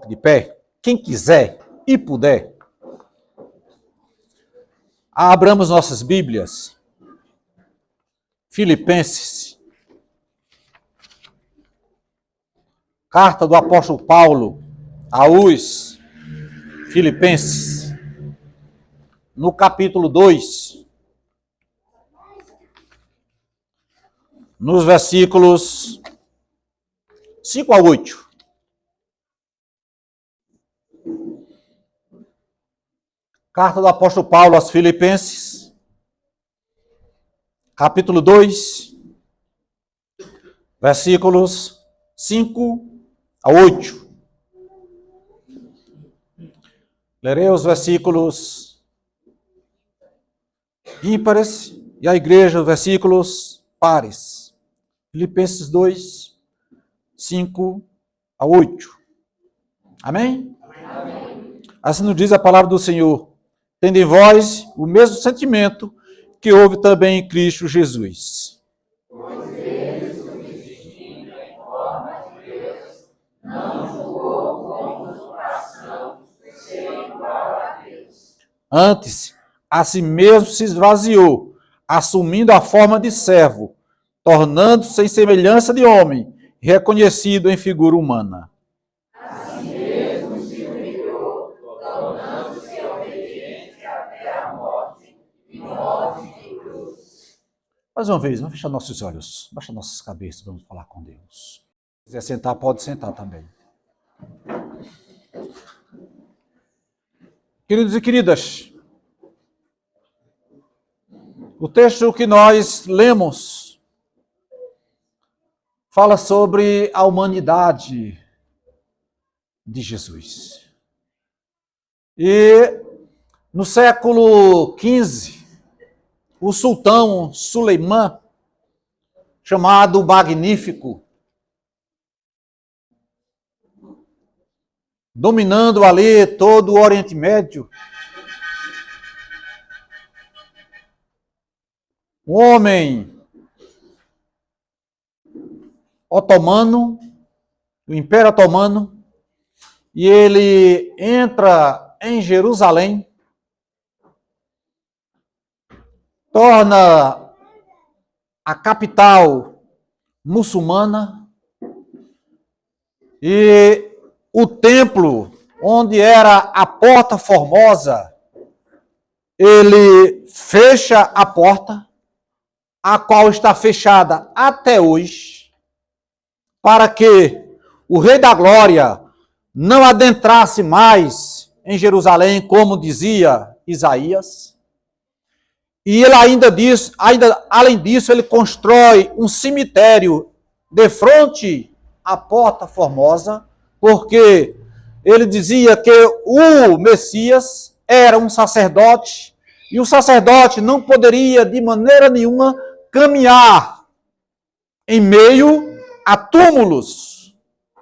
De pé, quem quiser e puder, abramos nossas Bíblias, Filipenses, carta do apóstolo Paulo aos Filipenses, no capítulo 2, nos versículos 5 a 8. Carta do apóstolo Paulo aos Filipenses, capítulo 2, versículos 5 a 8. Lerei os versículos ímpares e a igreja os versículos pares. Filipenses 2, 5 a 8. Amém? Amém. Assim nos diz a palavra do Senhor. Tendo em vós o mesmo sentimento que houve também em Cristo Jesus. Pois ele, subsistindo em forma de Deus, não julgou como usurpação ser igual a Deus. Antes, a si mesmo se esvaziou, assumindo a forma de servo, tornando-se em semelhança de homem, reconhecido em figura humana. Assim mesmo se humilhou, tornando-se obediente até a morte, e morte de cruz. Mais uma vez, vamos fechar nossos olhos, baixar nossas cabeças, vamos falar com Deus. Se quiser sentar, pode sentar também. Queridos e queridas, o texto que nós lemos fala sobre a humanidade de Jesus. E no século XV, o sultão Suleimã, chamado Magnífico, dominando ali todo o Oriente Médio, um homem otomano, o Império Otomano, e ele entra em Jerusalém, torna a capital muçulmana, e o templo, onde era a Porta Formosa, ele fecha a porta, a qual está fechada até hoje, para que o Rei da Glória não adentrasse mais em Jerusalém, como dizia Isaías. E ele além disso, ele constrói um cemitério de frente à Porta Formosa, porque ele dizia que o Messias era um sacerdote, e o sacerdote não poderia de maneira nenhuma caminhar em meio a túmulos.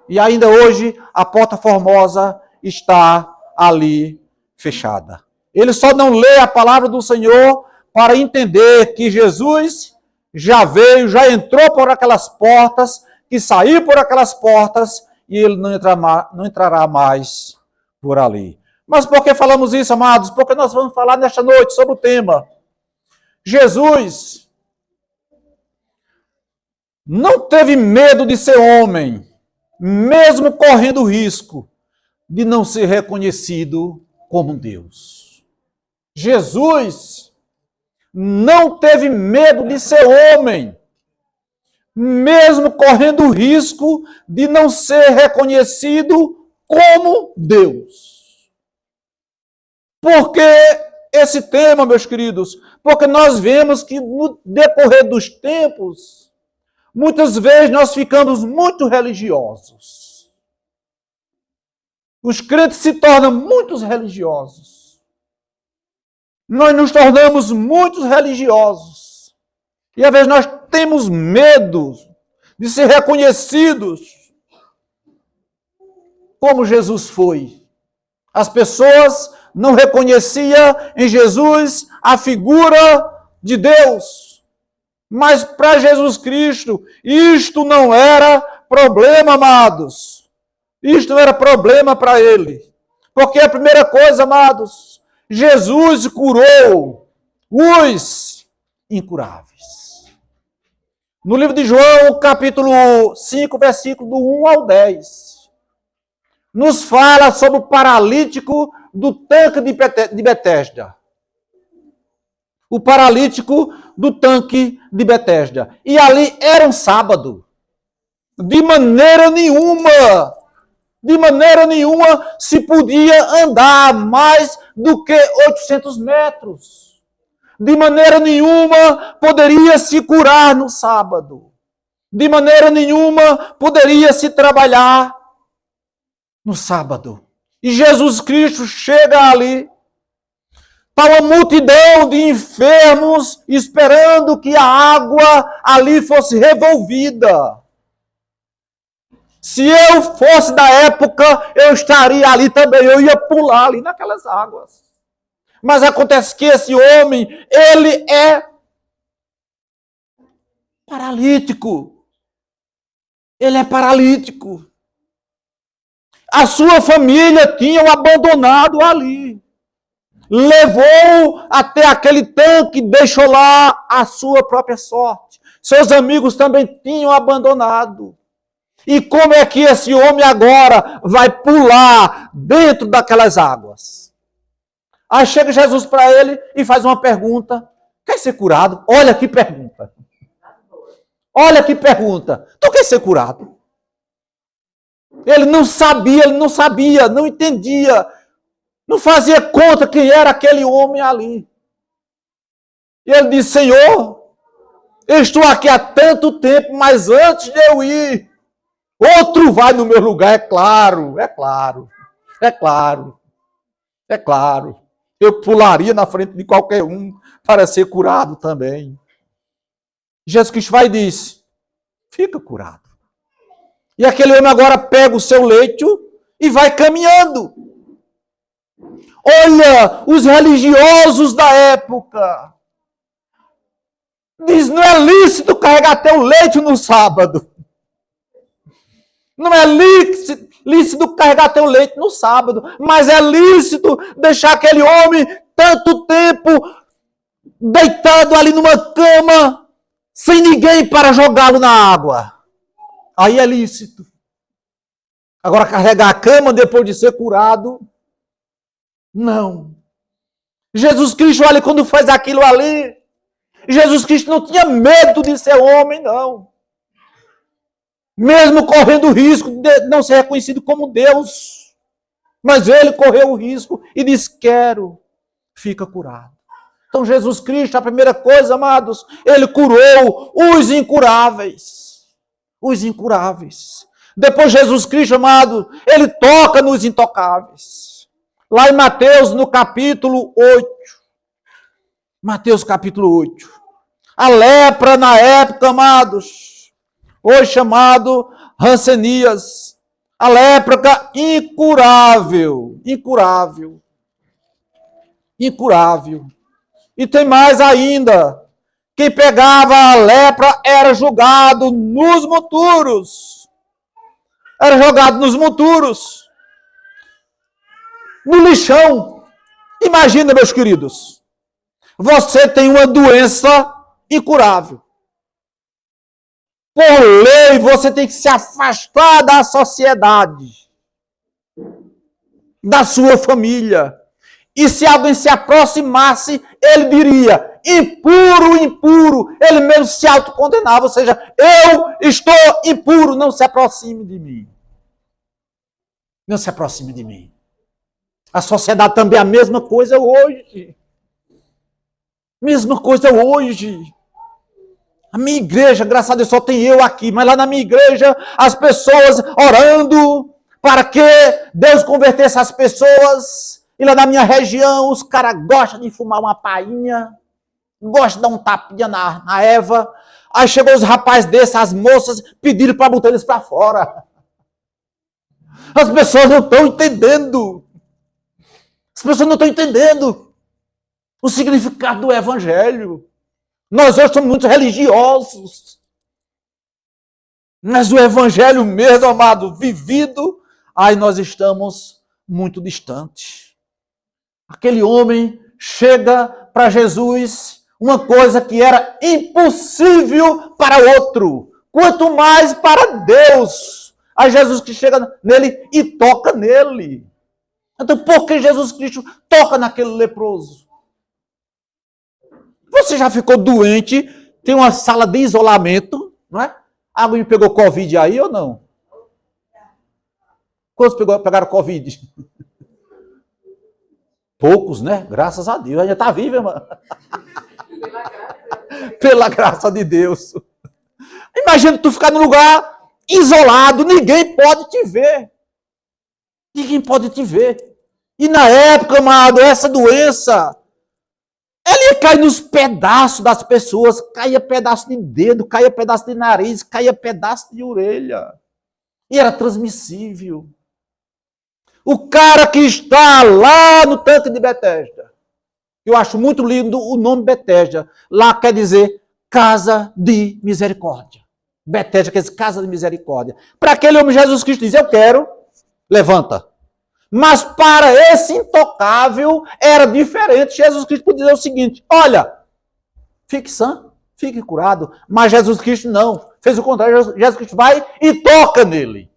E ainda hoje a Porta Formosa está ali fechada. Ele só não lê a palavra do Senhor para entender que Jesus já veio, já entrou por aquelas portas, que saiu por aquelas portas, e ele não entrará mais por ali. Mas por que falamos isso, amados? Porque nós vamos falar nesta noite sobre o tema. Jesus não teve medo de ser homem, mesmo correndo o risco de não ser reconhecido como Deus. Jesus não teve medo de ser homem, mesmo correndo o risco de não ser reconhecido como Deus. Por que esse tema, meus queridos? Porque nós vemos que no decorrer dos tempos, muitas vezes nós ficamos muito religiosos. Os crentes se tornam muito religiosos. Nós nos tornamos muito religiosos. E às vezes nós temos medo de ser reconhecidos como Jesus foi. As pessoas não reconheciam em Jesus a figura de Deus. Mas para Jesus Cristo, isto não era problema, amados. Isto não era problema para ele. Porque a primeira coisa, amados, Jesus curou os incuráveis. No livro de João, capítulo 5, versículo do 1 ao 10, nos fala sobre o paralítico do tanque de Betesda. O paralítico do tanque de Betesda. E ali era um sábado. De maneira nenhuma se podia andar mais do que 800 metros. De maneira nenhuma poderia se curar no sábado. De maneira nenhuma poderia se trabalhar no sábado. E Jesus Cristo chega ali. Está uma multidão de enfermos esperando que a água ali fosse revolvida. Se eu fosse da época, eu estaria ali também. Eu ia pular ali naquelas águas. Mas acontece que esse homem, ele é paralítico. Ele é paralítico. A sua família tinha o abandonado ali. Levou até aquele tanque, deixou lá a sua própria sorte. Seus amigos também tinham abandonado. E como é que esse homem agora vai pular dentro daquelas águas? Aí chega Jesus para ele e faz uma pergunta. Quer ser curado? Olha que pergunta. Olha que pergunta. Tu quer ser curado? Ele não sabia, não entendia. Não fazia conta quem era aquele homem ali. E ele disse, Senhor, eu estou aqui há tanto tempo, mas antes de eu ir, outro vai no meu lugar, é claro. Eu pularia na frente de qualquer um para ser curado também. Jesus Cristo vai e diz, fica curado. E aquele homem agora pega o seu leito e vai caminhando. Olha, os religiosos da época. Diz, não é lícito carregar teu leito no sábado. Não é lícito carregar teu leito no sábado. Mas é lícito deixar aquele homem tanto tempo deitado ali numa cama, sem ninguém para jogá-lo na água. Aí é lícito. Agora carregar a cama depois de ser curado, não. Jesus Cristo, olha, quando faz aquilo ali, Jesus Cristo não tinha medo de ser homem, não. Mesmo correndo o risco de não ser reconhecido como Deus. Mas ele correu o risco e disse, quero, fica curado. Então Jesus Cristo, a primeira coisa, amados, ele curou os incuráveis. Os incuráveis. Depois Jesus Cristo, amado, ele toca nos intocáveis. Lá em Mateus, no capítulo 8. Mateus, capítulo 8. A lepra na época, amados, hoje chamado Hanseníase. A lepra incurável. Incurável. Incurável. E tem mais ainda. Quem pegava a lepra era julgado nos monturos. Era jogado nos monturos. No lixão. Imagina, meus queridos. Você tem uma doença incurável. Por lei, você tem que se afastar da sociedade. Da sua família. E se alguém se aproximasse, ele diria, impuro, impuro. Ele mesmo se autocondenava, ou seja, eu estou impuro, não se aproxime de mim. Não se aproxime de mim. A sociedade também é a mesma coisa hoje. Mesma coisa hoje. A minha igreja, graças a Deus, só tem eu aqui, mas lá na minha igreja, as pessoas orando para que Deus convertesse as pessoas. E lá na minha região, os caras gostam de fumar uma painha, gostam de dar um tapinha na Eva. Aí chegou os rapazes desses, as moças, pediram para botar eles para fora. As pessoas não estão entendendo. As pessoas não estão entendendo o significado do evangelho. Nós hoje somos muito religiosos. Mas o evangelho mesmo, amado, vivido, Aí nós estamos muito distantes. Aquele homem chega para Jesus uma coisa que era impossível para outro, quanto mais para Deus. Aí Jesus que chega nele e toca nele. Então por que Jesus Cristo toca naquele leproso? Você já ficou doente, tem uma sala de isolamento, não é? Alguém pegou Covid aí ou não? Quantos pegaram Covid? Poucos, né? Graças a Deus. Ainda está vivo, irmã. Pela graça de Deus. Imagina tu ficar num lugar isolado, ninguém pode te ver. Ninguém pode te ver. E na época, amado, essa doença, ela ia cair nos pedaços das pessoas, caía pedaço de dedo, caía pedaço de nariz, caía pedaço de orelha. E era transmissível. O cara que está lá no tanque de Betesda, eu acho muito lindo o nome Betesda, lá quer dizer casa de misericórdia. Betesda quer dizer casa de misericórdia. Para aquele homem, Jesus Cristo diz, eu quero, levanta. Mas para esse intocável era diferente. Jesus Cristo podia dizer o seguinte, olha, fique sã, fique curado. Mas Jesus Cristo não, fez o contrário. Jesus Cristo vai e toca nele.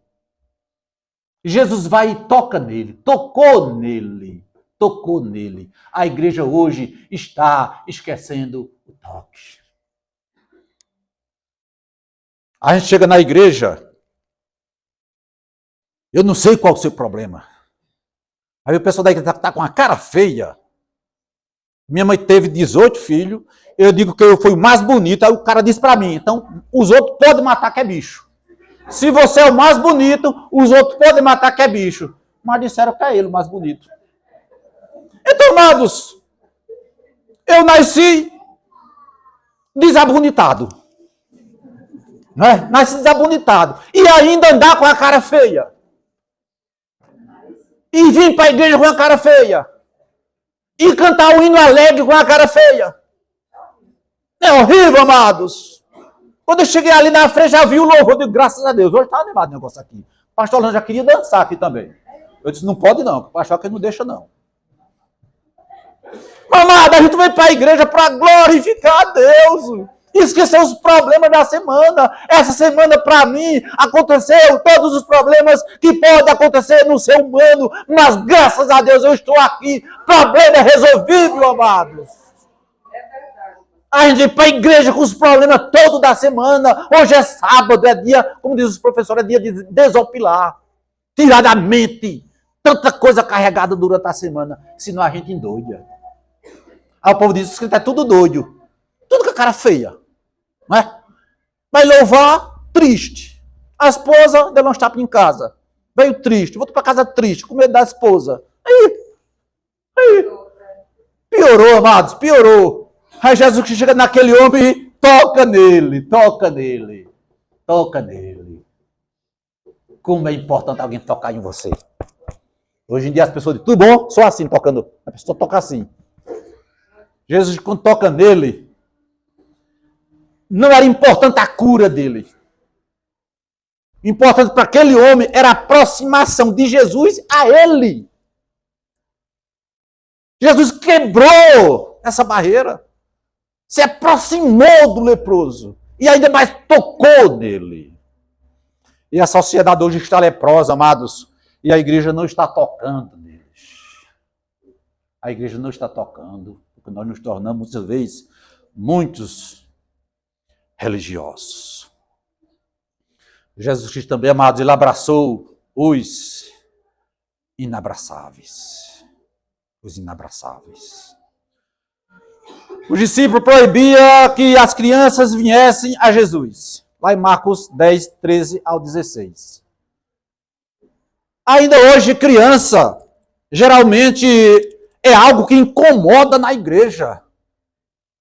Jesus vai e toca nele, tocou nele. A igreja hoje está esquecendo o toque. A gente chega na igreja, eu não sei qual é o seu problema. Aí o pessoal da igreja está com a cara feia. Minha mãe teve 18 filhos, eu digo que eu fui o mais bonito, aí o cara disse para mim, então os outros podem matar que é bicho. Se você é o mais bonito, os outros podem matar que é bicho. Mas disseram que é ele o mais bonito. Então, amados, eu nasci desabonitado. Né? Nasci desabonitado. E ainda andar com a cara feia. E vir para a igreja com a cara feia. E cantar o hino alegre com a cara feia. É horrível, amados. Quando eu cheguei ali na frente, já vi o louvor. Eu digo, graças a Deus. Hoje está animado o negócio aqui. O pastor Orlando já queria dançar aqui também. Eu disse, não pode não. O pastor que não deixa não. Amado, a gente vai para a igreja para glorificar a Deus. Esquecer os problemas da semana. Essa semana, para mim, aconteceu todos os problemas que podem acontecer no ser humano. Mas, graças a Deus, eu estou aqui. Problema é resolvido, amados. A gente vai para a igreja com os problemas todos da semana. Hoje é sábado, é dia, como diz os professores, é dia de desopilar. Tirar da mente tanta coisa carregada durante a semana. Senão a gente endoida. Aí o povo diz que está tudo doido. Tudo com a cara feia. Não é? Vai louvar, triste. A esposa deu um tapa em casa. Veio triste. Voltou para casa triste, com medo da esposa. Aí. Piorou, amados, piorou. Aí Jesus que chega naquele homem e toca nele. Como é importante alguém tocar em você. Hoje em dia as pessoas dizem, tudo bom? Só assim, tocando. A pessoa toca assim. Jesus, quando toca nele, não era importante a cura dele. Importante para aquele homem era a aproximação de Jesus a ele. Jesus quebrou essa barreira. Se aproximou do leproso. E ainda mais tocou nele. E a sociedade hoje está leprosa, amados. E a igreja não está tocando neles. A igreja não está tocando. Porque nós nos tornamos, muitas vezes, muitos religiosos. Jesus Cristo também, amados, ele abraçou os inabraçáveis. Os inabraçáveis. Os discípulos proibiam que as crianças viessem a Jesus. Lá em Marcos 10, 13 ao 16. Ainda hoje, criança, geralmente, é algo que incomoda na igreja.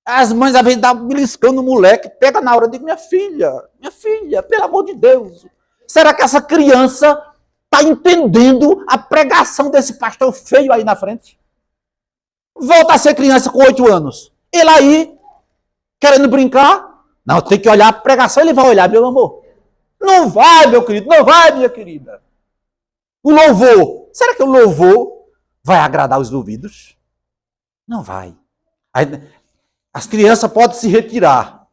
As mães, às vezes, dão beliscando o moleque, pega na hora e diz, minha filha, pelo amor de Deus. Será que essa criança está entendendo a pregação desse pastor feio aí na frente? Volta a ser criança com 8 anos. Ele aí, querendo brincar, não, tem que olhar a pregação, ele vai olhar, meu amor. Não vai, meu querido, não vai, minha querida. O louvor. Será que o louvor vai agradar os ouvidos? Não vai. Aí, as crianças podem se retirar.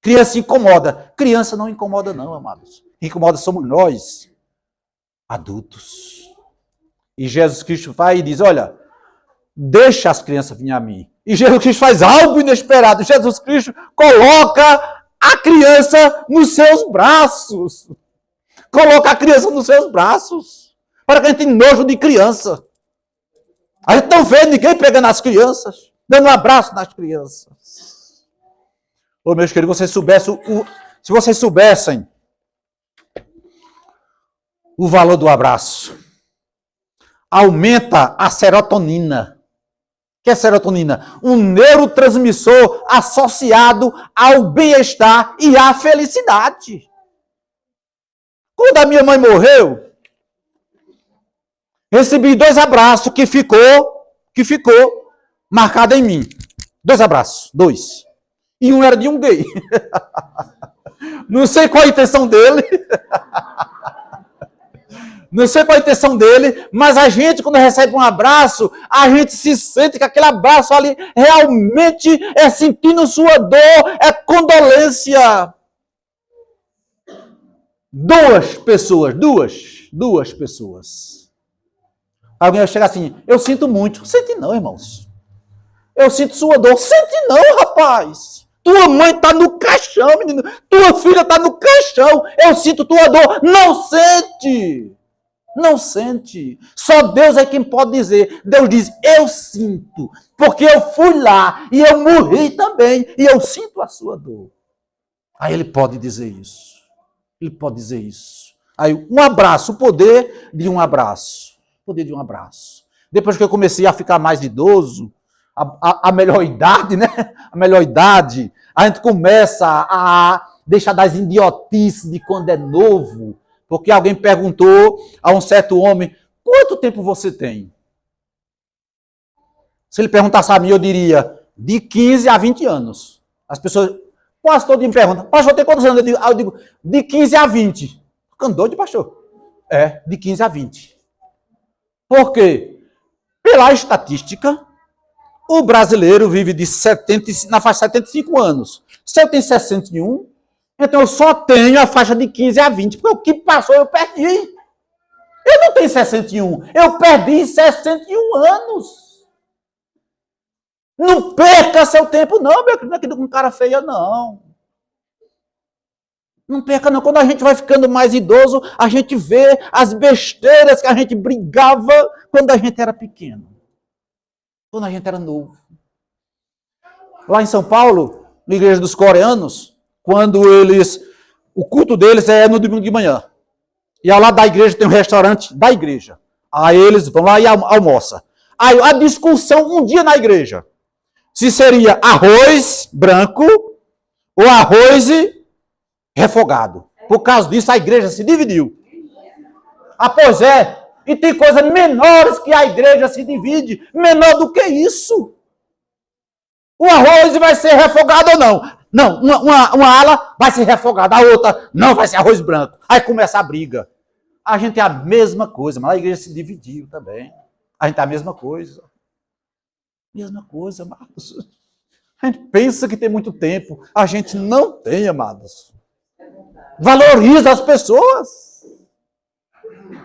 Criança incomoda. Criança não incomoda não, amados. Incomoda somos nós, adultos. E Jesus Cristo vai e diz, olha, deixa as crianças virem a mim. E Jesus Cristo faz algo inesperado. Jesus Cristo coloca a criança nos seus braços. Coloca a criança nos seus braços. Para que a gente tenha nojo de criança. A gente não vê ninguém pegando as crianças, dando um abraço nas crianças. Ô, meus queridos, se vocês soubessem o valor do abraço, aumenta a serotonina. O que é serotonina? Um neurotransmissor associado ao bem-estar e à felicidade. Quando a minha mãe morreu, recebi 2 abraços que ficou marcado em mim. 2 abraços, 2. E um era de um gay. Não sei qual a intenção dele. Não sei qual a intenção dele, mas a gente, quando recebe um abraço, a gente se sente que aquele abraço ali realmente é sentindo sua dor, é condolência. 2 pessoas. Alguém vai chegar assim, eu sinto muito. Sente não, irmãos. Eu sinto sua dor. Sente não, rapaz. Tua mãe está no caixão, menino. Tua filha está no caixão. Eu sinto tua dor. Não sente. Não sente. Só Deus é quem pode dizer. Deus diz, eu sinto. Porque eu fui lá e eu morri também. E eu sinto a sua dor. Aí ele pode dizer isso. Ele pode dizer isso. Aí um abraço, o poder de um abraço. O poder de um abraço. Depois que eu comecei a ficar mais idoso, a melhor idade, né? A melhor idade, a gente começa a deixar das idiotices de quando é novo. Porque alguém perguntou a um certo homem, quanto tempo você tem? Se ele perguntasse a mim, eu diria, de 15 a 20 anos. As pessoas, quase todo dia me perguntam, pastor, tem quantos anos? Eu digo, de 15 a 20. Ficando doido, pastor? É, de 15 a 20. Por quê? Pela estatística, o brasileiro vive na faixa de 75 anos. Se eu tenho 61, então eu só tenho a faixa de 15 a 20, porque o que passou eu perdi. Eu não tenho 61, eu perdi 61 anos. Não perca seu tempo não, meu querido, com cara feia não. Não perca não, quando a gente vai ficando mais idoso, a gente vê as besteiras que a gente brigava quando a gente era pequeno. Quando a gente era novo. Lá em São Paulo, na igreja dos coreanos, quando o culto deles é no domingo de manhã. E ao lado da igreja tem um restaurante da igreja. Aí eles vão lá e almoçam. Aí a discussão um dia na igreja. Se seria arroz branco ou arroz refogado. Por causa disso a igreja se dividiu. Ah, pois é. E tem coisas menores que a igreja se divide. Menor do que isso. O arroz vai ser refogado ou não? Não, uma ala vai ser refogada, a outra não vai ser arroz branco. Aí começa a briga. A gente é a mesma coisa, mas a igreja se dividiu também. A gente é a mesma coisa. Mesma coisa, amados. A gente pensa que tem muito tempo. A gente não tem, amados. Valoriza as pessoas.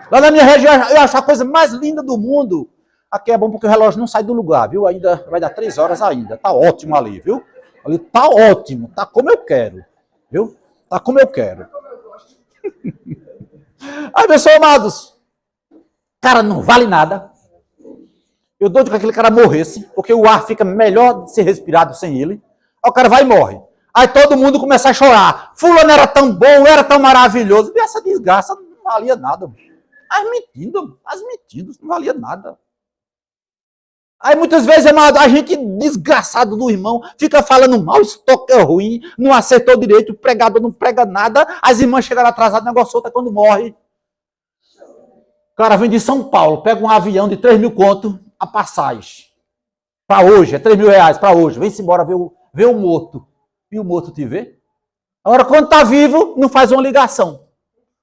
Lá na minha região, eu acho a coisa mais linda do mundo. Aqui é bom porque o relógio não sai do lugar, viu? Ainda vai dar 3 horas ainda. Tá ótimo ali, viu? Ali tá ótimo, tá como eu quero, viu? Tá como eu quero. Aí, meus amados, cara não vale nada. Eu dou de que aquele cara morresse, porque o ar fica melhor de ser respirado sem ele. Aí o cara vai e morre. Aí todo mundo começa a chorar. Fulano era tão bom, era tão maravilhoso. E essa desgraça não valia nada. As mentiras, não valia nada. Aí muitas vezes, amado, a gente desgraçado do irmão, fica falando mal, estoque é ruim, não acertou direito, o pregador não prega nada, as irmãs chegaram atrasadas, o negócio outro é quando morre. O cara vem de São Paulo, pega um avião de 3 mil conto, a passagem. Para hoje, é 3 mil reais para hoje. Vem-se embora ver o morto. E o morto te vê? Agora, quando tá vivo, não faz uma ligação.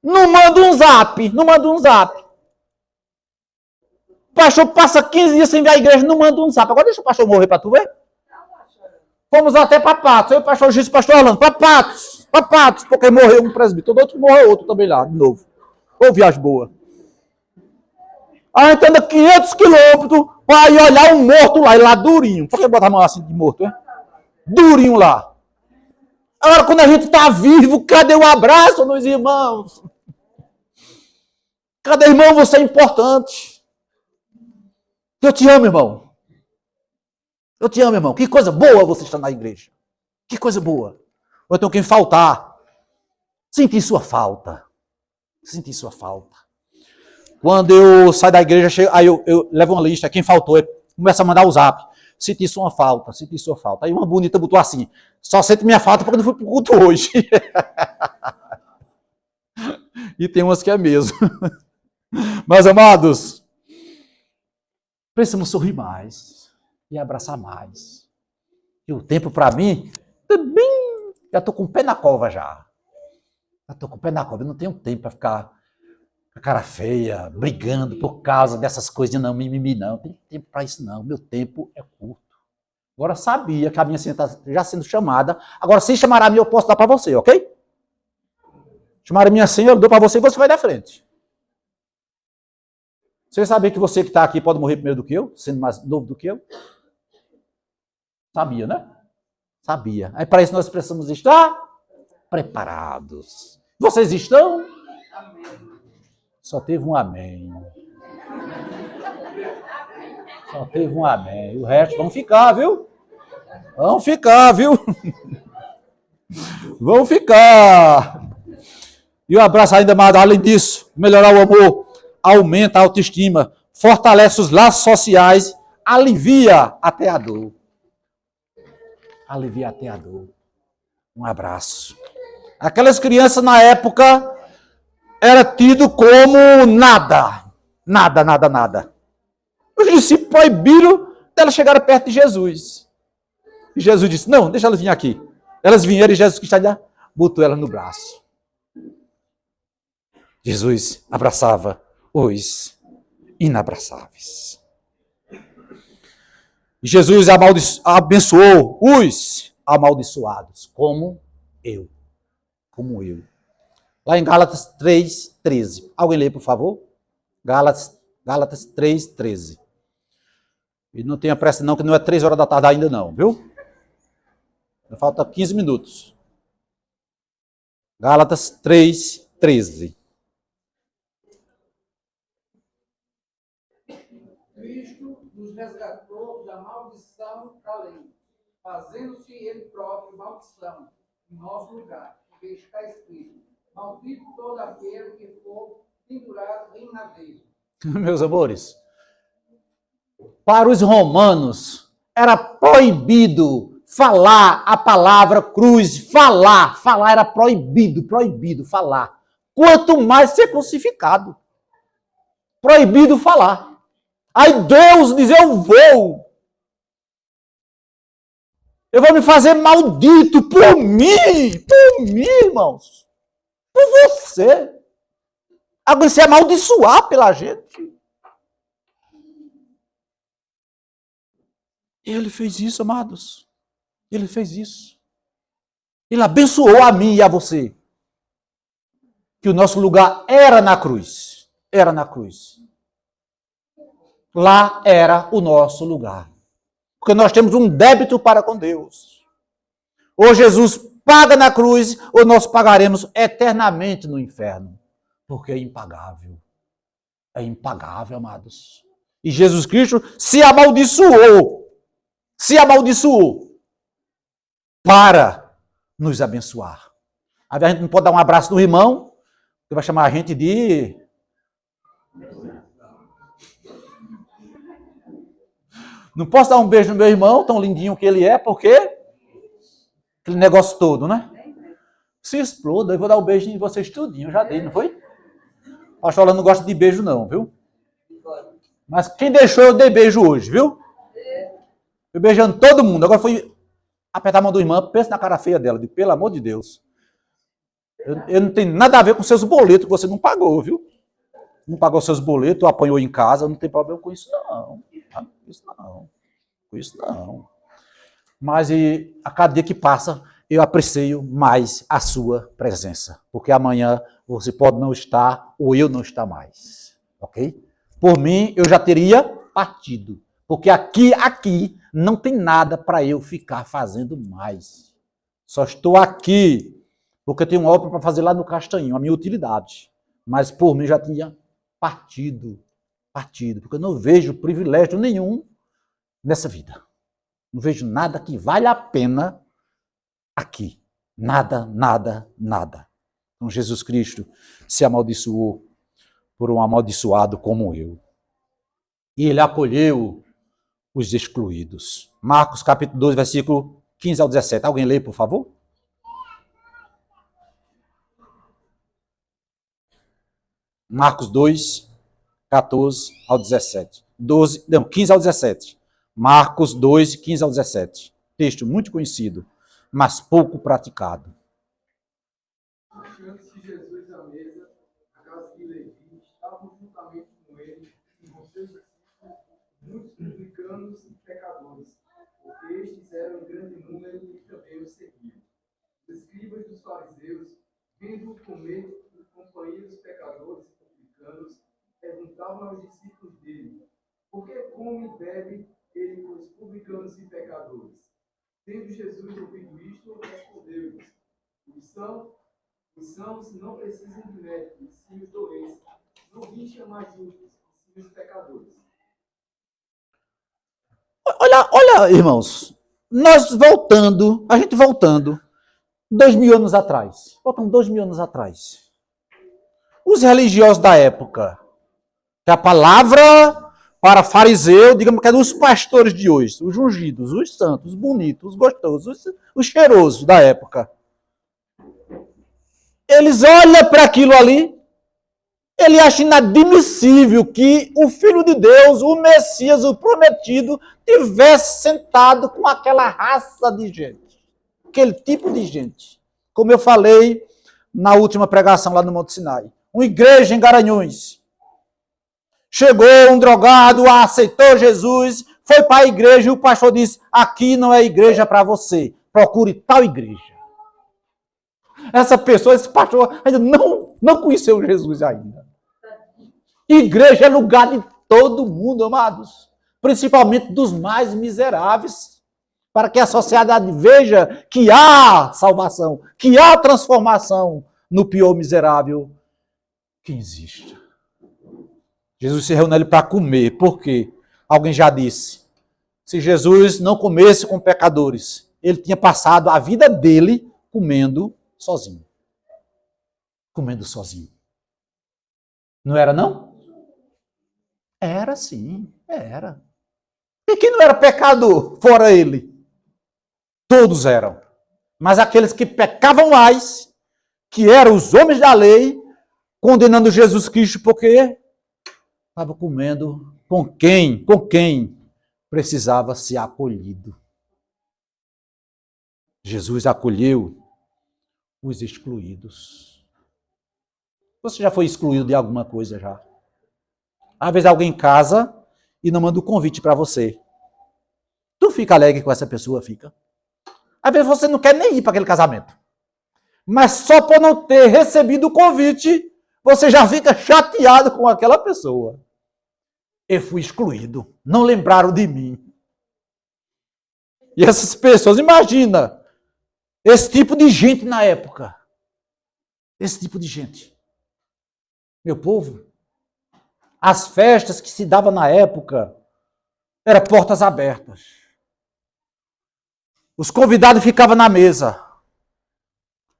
Não manda um zap. pastor passa 15 dias sem ver a igreja, não manda um zap. Agora deixa o pastor morrer para tu ver. Fomos até para Patos. Eu, o pastor Gis, o pastor Orlando, para Patos, porque morreu um presbítero. Outro morreu outro também lá, de novo. Ô, viagem boa. A gente anda 500 quilômetros para ir olhar um morto lá, e lá durinho. Por que botar a mão assim de morto, hein? Durinho lá. Agora, quando a gente está vivo, cadê o abraço, meus irmãos? Cadê, irmão? Você é importante. Eu te amo, irmão. Eu te amo, irmão. Que coisa boa você estar na igreja. Que coisa boa. Ou então quem faltar. Sentir sua falta. Sentir sua falta. Quando eu saio da igreja, aí eu levo uma lista. Quem faltou, começa a mandar o zap. Senti sua falta, senti sua falta. Aí uma bonita botou assim, só sente minha falta porque eu não fui pro culto hoje. E tem umas que é mesmo. Mas, amados, precisamos sorrir mais e abraçar mais. E o tempo para mim, também, já estou com o pé na cova já. Já estou com o pé na cova, eu não tenho tempo para ficar com a cara feia, brigando por causa dessas coisas, não, mimimi, não. Não tem tempo para isso, não. Meu tempo é curto. Agora sabia que a minha senha está já sendo chamada. Agora, se chamar a minha, eu posso dar para você, ok? Chamar a minha senha, eu dou para você e você vai da frente. Você sabia que você que está aqui pode morrer primeiro do que eu, sendo mais novo do que eu? Sabia, né? Sabia. Aí para isso nós precisamos estar preparados. Vocês estão? Só teve um amém. Só teve um amém. O resto vão ficar, viu? Vão ficar, viu? Vão ficar. E o abraço ainda mais, além disso, melhorar o amor, aumenta a autoestima, fortalece os laços sociais, alivia até a dor. Alivia até a dor. Um abraço. Aquelas crianças na época era tido como nada. Nada. Os discípulos proibiram delas chegarem perto de Jesus. E Jesus disse, não, deixa elas vir aqui. Elas vieram e Jesus que está ali, botou elas no braço. Jesus abraçava os inabraçáveis. Jesus abençoou os amaldiçoados, como eu. Como eu. Lá em Gálatas 3:13. Alguém lê, por favor? Gálatas 3:13. E não tenha pressa não, que não é 3 horas da tarde ainda não, viu? Falta 15 minutos. Gálatas 3:13. Cristo nos resgatou da maldição da lei, fazendo-se ele próprio maldição em nosso lugar, porque está escrito, maldito todo aquele que for pendurado em madeira. Meus amores, para os romanos era proibido falar a palavra cruz, falar era proibido falar. Quanto mais ser crucificado. Proibido falar. Aí Deus diz, eu vou me fazer maldito por mim, irmãos. Por você. Agora você amaldiçoar pela gente. Ele fez isso, amados. Ele fez isso. Ele abençoou a mim e a você. Que o nosso lugar era na cruz. Era na cruz. Lá era o nosso lugar. Porque nós temos um débito para com Deus. Ou Jesus paga na cruz, ou nós pagaremos eternamente no inferno. Porque é impagável. É impagável, amados. E Jesus Cristo se amaldiçoou. Para nos abençoar. A gente não pode dar um abraço no irmão, que vai chamar a gente de... Não posso dar um beijo no meu irmão, tão lindinho que ele é, porque aquele negócio todo, né? Se exploda, eu vou dar um beijo em vocês tudinho, já dei, não foi? O pastor não gosta de beijo não, viu? Mas quem deixou, eu dei beijo hoje, viu? Eu beijando todo mundo. Agora fui apertar a mão do irmão, pensa na cara feia dela, pelo amor de Deus. Eu não tenho nada a ver com seus boletos que você não pagou, viu? não pagou seus boletos, apanhou em casa, não tem problema com isso, não. Com isso não. Com isso não. Mas a cada dia que passa, eu aprecio mais a sua presença. Porque amanhã você pode não estar ou eu não estar mais. Ok? Por mim, eu já teria partido. Porque aqui não tem nada para eu ficar fazendo mais. Só estou aqui porque eu tenho uma obra para fazer lá no Castanhinho, a minha utilidade. Mas por mim já tinha partido. Porque eu não vejo privilégio nenhum nessa vida. Não vejo nada que vale a pena aqui. Nada. Então Jesus Cristo se amaldiçoou por um amaldiçoado como eu. E ele acolheu os excluídos. Marcos capítulo 2, versículo 15 ao 17. Alguém lê, por favor? Marcos 2, 14 ao 17. 15 ao 17. Marcos 2, 15 ao 17. Texto muito conhecido, mas pouco praticado. Achando-se Jesus à mesa, a casa de Levi, estavam juntamente com ele e com seus discípulos muitos publicanos e pecadores, porque estes eram em grande número e também os seguiam. Os escribas dos fariseus, vendo-o comer com companheiros pecadores e publicanos, perguntavam aos discípulos dele: por que come e bebe ele com os publicanos e pecadores? Tendo Jesus ouvido isto, respondeu-lhes: os sãos não precisam de médico, e sim os doentes. Não vim chamar justos, e sim os pecadores. Olha, irmãos, a gente voltando 2.000 anos atrás. Voltamos 2.000 anos atrás. Os religiosos da época, que a palavra para fariseu, digamos que é dos pastores de hoje, os ungidos, os santos, os bonitos, os gostosos, os cheirosos da época. Eles olham para aquilo ali, ele acha inadmissível que o Filho de Deus, o Messias, o prometido, tivesse sentado com aquela raça de gente, aquele tipo de gente. Como eu falei na última pregação lá no Monte Sinai. Uma igreja em Garanhuns. Chegou um drogado, aceitou Jesus, foi para a igreja e o pastor disse: aqui não é igreja para você, procure tal igreja. Essa pessoa, esse pastor, ainda não conheceu Jesus ainda. Igreja é lugar de todo mundo, amados. Principalmente dos mais miseráveis. Para que a sociedade veja que há salvação, que há transformação no pior miserável que existe. Jesus se reúne ali para comer. Por quê? Alguém já disse. Se Jesus não comesse com pecadores, ele tinha passado a vida dele comendo sozinho. Comendo sozinho. Não era, não? Era sim, era. E quem não era pecador, fora ele? Todos eram. Mas aqueles que pecavam mais, que eram os homens da lei, condenando Jesus Cristo porque estava comendo com quem precisava ser acolhido. Jesus acolheu os excluídos. Você já foi excluído de alguma coisa já? Às vezes alguém casa e não manda o convite para você. Tu fica alegre com essa pessoa, fica. Às vezes você não quer nem ir para aquele casamento. Mas só por não ter recebido o convite, você já fica chateado com aquela pessoa. Eu fui excluído. Não lembraram de mim. E essas pessoas, imagina, esse tipo de gente na época. Esse tipo de gente. Meu povo, as festas que se davam na época eram portas abertas. Os convidados ficavam na mesa.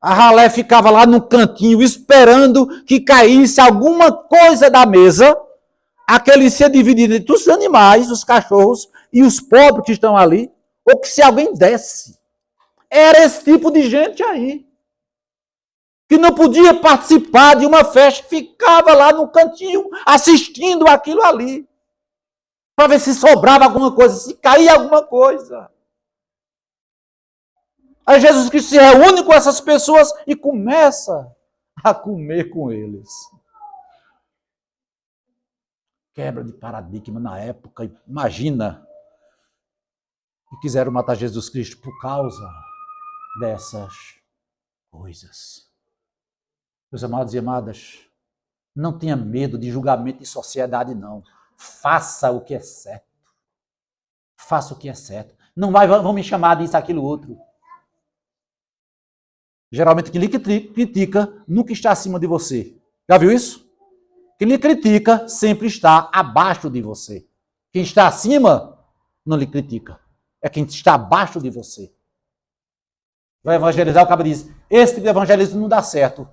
A ralé ficava lá no cantinho esperando que caísse alguma coisa da mesa. Aquele ia dividido entre os animais, os cachorros e os pobres que estão ali. Ou que se alguém desse. Era esse tipo de gente aí. Que não podia participar de uma festa, ficava lá no cantinho assistindo aquilo ali. Para ver se sobrava alguma coisa, se caía alguma coisa. Aí Jesus Cristo se reúne com essas pessoas e começa a comer com eles. quebra de paradigma na época. Imagina. E quiseram matar Jesus Cristo por causa dessas coisas. Meus amados e amadas, não tenha medo de julgamento de sociedade, não. Faça o que é certo. Faça o que é certo. Não vão me chamar disso, aquilo, outro. Geralmente quem lhe critica nunca está acima de você. Já viu isso? Quem lhe critica sempre está abaixo de você. Quem está acima não lhe critica. É quem está abaixo de você. Vai evangelizar, o cara diz, esse tipo de evangelismo não dá certo.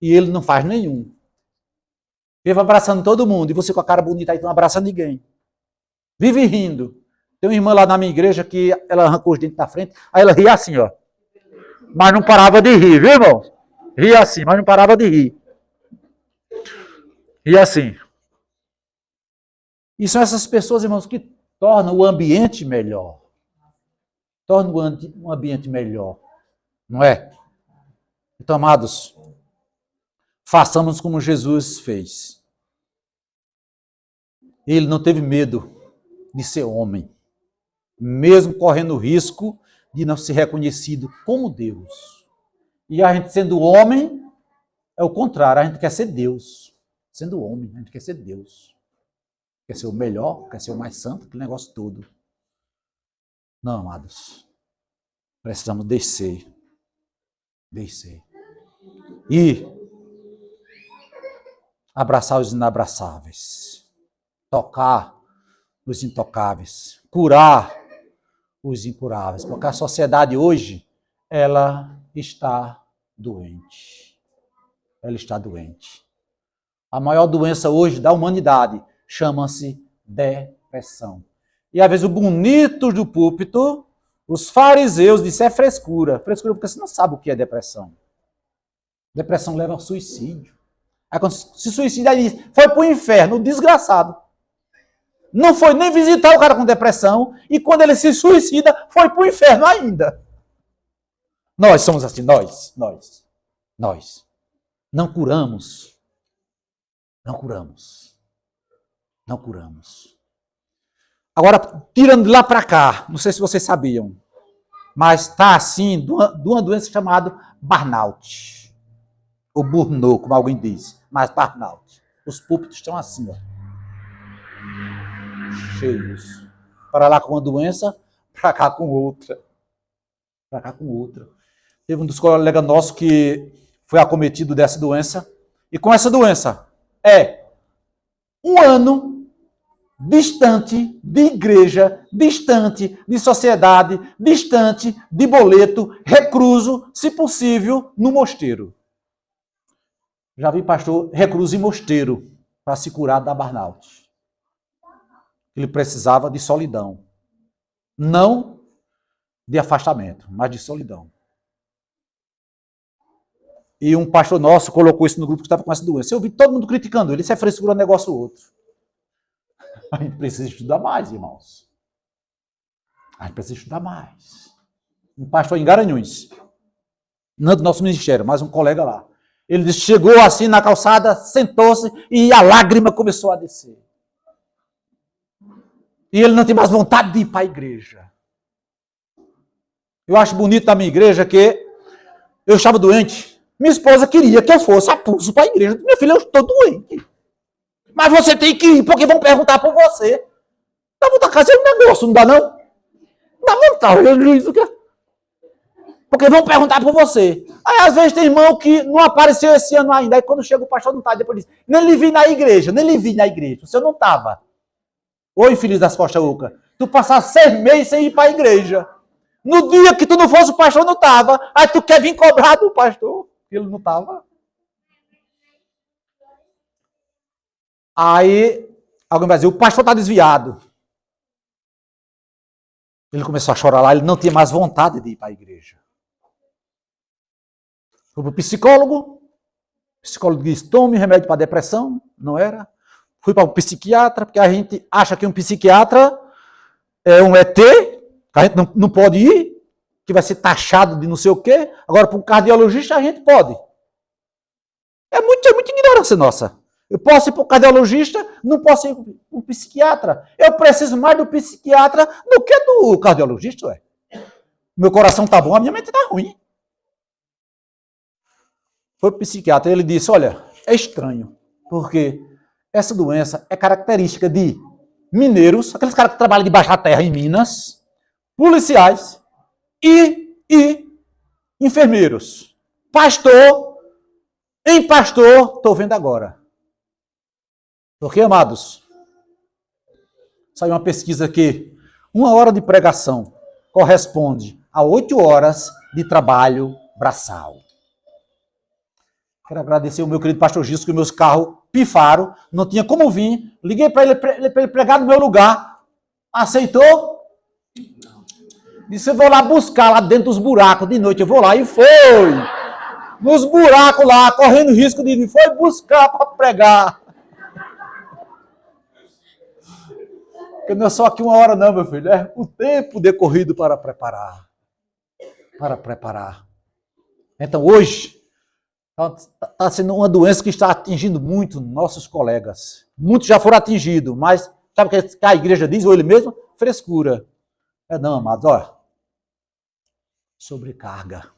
E ele não faz nenhum. Ele vai abraçando todo mundo, e você com a cara bonita aí não abraça ninguém. Vive rindo. Tem uma irmã lá na minha igreja que ela arrancou os dentes da frente, aí ela ria assim, ó. Mas não parava de rir, viu, irmão? Ria assim, mas não parava de rir. Ria assim. E são essas pessoas, irmãos, que tornam o ambiente melhor. Tornam o ambiente melhor. Não é? Então, amados, façamos como Jesus fez. Ele não teve medo de ser homem, mesmo correndo o risco de não ser reconhecido como Deus. E a gente sendo homem, é o contrário, a gente quer ser Deus. Sendo homem, a gente quer ser Deus. Quer ser o melhor, quer ser o mais santo, aquele negócio todo. Não, amados. Precisamos descer. Descer. E abraçar os inabraçáveis. Tocar os intocáveis. Curar os incuráveis. Porque a sociedade hoje, ela está doente. Ela está doente. A maior doença hoje da humanidade chama-se depressão. E às vezes o bonito do púlpito, os fariseus dizem é frescura. Frescura porque você não sabe o que é depressão. Depressão leva ao suicídio. Aí quando se suicida, aí diz, foi para o inferno, desgraçado. Não foi nem visitar o cara com depressão, e quando ele se suicida, foi para o inferno ainda. Nós somos assim, nós. Não curamos. Não curamos. Não curamos. Agora, tirando de lá para cá, não sei se vocês sabiam, mas está assim, de uma doença chamada burnout. Ou burnout, como alguém diz, mas burnout. Os púlpitos estão assim, ó. Cheios. Para lá com uma doença, para cá com outra. Para cá com outra. Teve um dos colegas nossos que foi acometido dessa doença, e com essa doença um ano distante de igreja, distante de sociedade, distante de boleto, recluso, se possível, no mosteiro. Já vi pastor recluso em mosteiro para se curar da burnout. Ele precisava de solidão. Não de afastamento, mas de solidão. E um pastor nosso colocou isso no grupo que estava com essa doença. Eu vi todo mundo criticando ele. Isso é frescura, um negócio ou outro. A gente precisa estudar mais, irmãos. A gente precisa estudar mais. Um pastor em Garanhuns, não do nosso ministério, mas um colega lá. Ele disse, chegou assim na calçada, sentou-se e a lágrima começou a descer. E ele não tem mais vontade de ir para a igreja. Eu acho bonito da minha igreja que eu estava doente. Minha esposa queria que eu fosse a pulso para a igreja. Minha filha, eu estou doente. Mas você tem que ir, porque vão perguntar por você. Dá vontade de fazer um negócio, não dá não? Dá vontade. Porque vão perguntar por você. Aí às vezes tem irmão que não apareceu esse ano ainda. Aí quando chega o pastor não está, depois diz, nem lhe vi na igreja. O senhor não estava. Ô infeliz das costas oca, tu passar 6 meses sem ir para a igreja. No dia que tu não fosse, o pastor não estava. Aí tu quer vir cobrar do pastor. Ele não estava. Aí alguém vai dizer, o pastor está desviado. Ele começou a chorar lá, ele não tinha mais vontade de ir para a igreja. Foi para o psicólogo. O psicólogo disse, tome remédio para depressão. Não era. Fui para o psiquiatra, porque a gente acha que um psiquiatra é um ET, que a gente não pode ir, que vai ser taxado de não sei o quê. Agora, para um cardiologista, a gente pode. É muita ignorância nossa. Eu posso ir para o cardiologista, não posso ir para o psiquiatra. Eu preciso mais do psiquiatra do que do cardiologista, ué. Meu coração está bom, a minha mente está ruim. Foi para o psiquiatra, ele disse, olha, é estranho, porque essa doença é característica de mineiros, aqueles caras que trabalham debaixo da terra em Minas, policiais e enfermeiros. Pastor, estou vendo agora. Porque, amados, saiu uma pesquisa que 1 hora de pregação corresponde a 8 horas de trabalho braçal. Quero agradecer o meu querido pastor Gilson, que meus carros pifaram, não tinha como vir. Liguei para ele pregar no meu lugar. Aceitou? Disse, eu vou lá buscar lá dentro dos buracos de noite. Eu vou lá. E foi. Nos buracos lá, correndo risco de vir. Foi buscar para pregar. Porque não é só aqui 1 hora não, meu filho. É o tempo decorrido para preparar. Para preparar. Então hoje, está sendo uma doença que está atingindo muito nossos colegas. Muitos já foram atingidos, mas sabe o que a igreja diz, ou ele mesmo? Frescura. É não, amados, olha. Sobrecarga.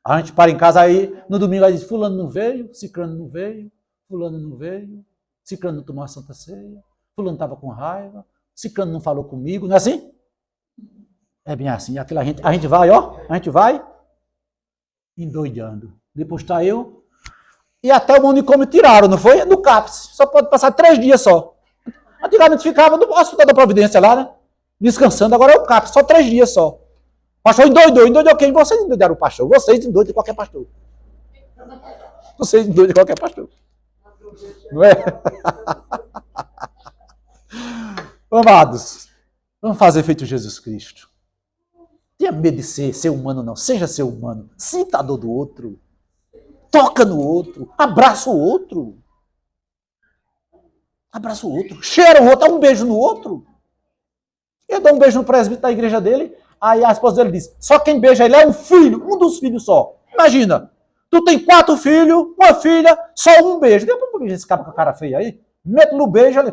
A gente para em casa aí, no domingo, aí diz, fulano não veio, ciclano não veio, fulano não veio, ciclano não tomou a Santa Ceia, fulano estava com raiva, ciclano não falou comigo, não é assim? É bem assim. Aquilo a gente vai, ó, a gente vai endoidando. Depois está eu. E até o manicômio tiraram, não foi? No CAPS. Só pode passar 3 dias só. Antigamente ficava no Hospital da Providência lá, né? Descansando. Agora é o CAPS. Só 3 dias só. O pastor endoidou. Endoidou quem? Vocês endoidaram o pastor. Vocês endoidam de qualquer pastor. Vocês endoidam de qualquer pastor. Não é? Amados, vamos fazer feito Jesus Cristo. Tenha medo de ser humano não. Seja ser humano. Sinta a dor do outro. Toca no outro. Abraça o outro. Abraça o outro. Cheira o outro. Dá um beijo no outro. Eu dou um beijo no presbítero da igreja dele. Aí a esposa dele diz, só quem beija ele é um filho. Um dos filhos só. Imagina. Tu tem 4 filhos, uma filha, só um beijo. Deu pra beijar esse cara com a cara feia aí? Mete no beijo ali.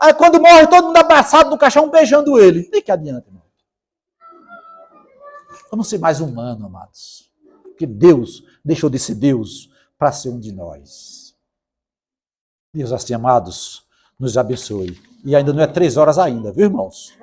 Aí quando morre, todo mundo abraçado no caixão, beijando ele. Nem que adianta, irmão. Vamos ser mais humanos, amados. Porque Deus deixou de ser Deus para ser um de nós. Deus, assim, amados, nos abençoe. E ainda não é 3 horas ainda, viu, irmãos?